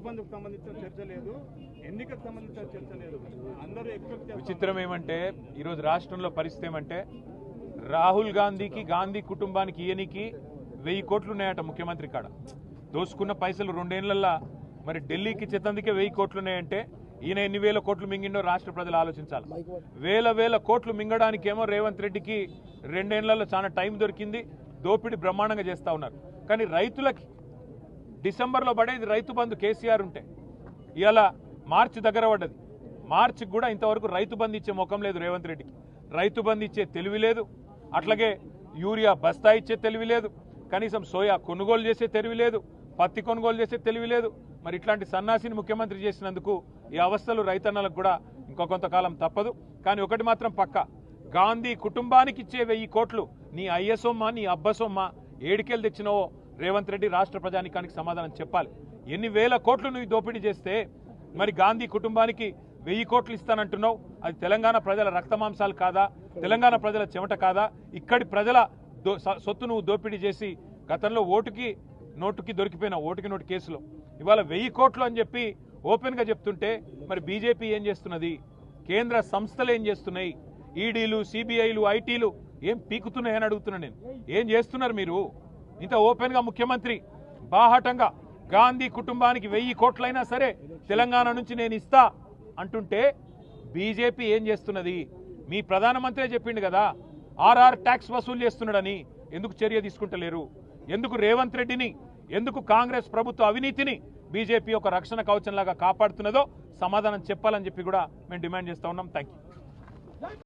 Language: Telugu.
బంధుకు సంబంధించిన చర్చ లేదు, ఎన్నికకు సంబంధించిన చర్చ లేదు. అందరూ విచిత్రం ఏమంటే ఈరోజు రాష్ట్రంలో పరిస్థితి ఏమంటే రాహుల్ గాంధీకి గాంధీ కుటుంబానికి ఈయనకి 1000 కోట్లు ఉన్నాయట ముఖ్యమంత్రి కాడ. దోసుకున్న పైసలు 2 ఏళ్లల్లో మరి ఢిల్లీకి చెత్తందుకే 1000 కోట్లు ఉన్నాయంటే ఈయన ఎన్ని వేల కోట్లు మింగిండో రాష్ట్ర ప్రజలు ఆలోచించాలి. వేల కోట్లు మింగడానికేమో రేవంత్ రెడ్డికి 2 ఏళ్లలో చాలా టైం దొరికింది. దోపిడీ బ్రహ్మాండంగా చేస్తూ ఉన్నారు. కానీ రైతులకి డిసెంబర్లో పడేది రైతు బంధు కేసీఆర్ ఉంటే ఇవాళ మార్చి దగ్గర పడ్డది. మార్చికి కూడా ఇంతవరకు రైతు బంధు ఇచ్చే ముఖం లేదు రేవంత్ రెడ్డికి. రైతు బంధు ఇచ్చే తెలివి లేదు, అట్లాగే యూరియా బస్తా ఇచ్చే తెలివి లేదు, కనీసం సోయా కొనుగోలు చేసే తెలివి లేదు, పత్తి కొనుగోలు చేసే తెలివి లేదు. మరి ఇట్లాంటి సన్నాసిని ముఖ్యమంత్రి చేసినందుకు ఈ అవస్థలు రైతన్నలకు కూడా ఇంకో కొంతకాలం తప్పదు. కానీ ఒకటి మాత్రం పక్క, గాంధీ కుటుంబానికి ఇచ్చే 1000 కోట్లు నీ అయ్యసొమ్మ నీ అబ్బసొమ్మ ఏడికెళ్ళి తెచ్చినావో రేవంత్ రెడ్డి రాష్ట్ర ప్రజానికానికి సమాధానం చెప్పాలి. ఎన్ని వేల కోట్లు నువ్వు దోపిడీ చేస్తే మరి గాంధీ కుటుంబానికి 1000 కోట్లు ఇస్తానంటున్నావు. అది తెలంగాణ ప్రజల రక్తమాంసాలు కాదా? తెలంగాణ ప్రజల చెమట కాదా? ఇక్కడి ప్రజల సొత్తు నువ్వు దోపిడీ చేసి గతంలో ఓటుకి నోటుకి దొరికిపోయిన ఓటుకి నోటు కేసులో ఇవాళ 1000 కోట్లు అని చెప్పి ఓపెన్గా చెప్తుంటే మరి బీజేపీ ఏం చేస్తున్నది? కేంద్ర సంస్థలు ఏం చేస్తున్నాయి? ఈడీలు, సిబిఐలు, ఐటీలు ఏం పీకుతున్నాయని అడుగుతున్నా నేను. ఏం చేస్తున్నారు మీరు? ఇంత ఓపెన్గా ముఖ్యమంత్రి బాహాటంగా గాంధీ కుటుంబానికి 1000 కోట్లైనా సరే తెలంగాణ నుంచి నేను ఇస్తా అంటుంటే బీజేపీ ఏం చేస్తున్నది? మీ ప్రధానమంత్రి చెప్పిండు కదా ఆర్ఆర్ ట్యాక్స్ వసూలు చేస్తున్నాడని. ఎందుకు చర్య తీసుకుంటలేరు? ఎందుకు రేవంత్ రెడ్డిని, ఎందుకు కాంగ్రెస్ ప్రభుత్వ అవినీతిని బీజేపీ ఒక రక్షణ కవచంలాగా కాపాడుతున్నదో సమాధానం చెప్పాలని చెప్పి కూడా మేము డిమాండ్ చేస్తా ఉన్నాం. Thank you.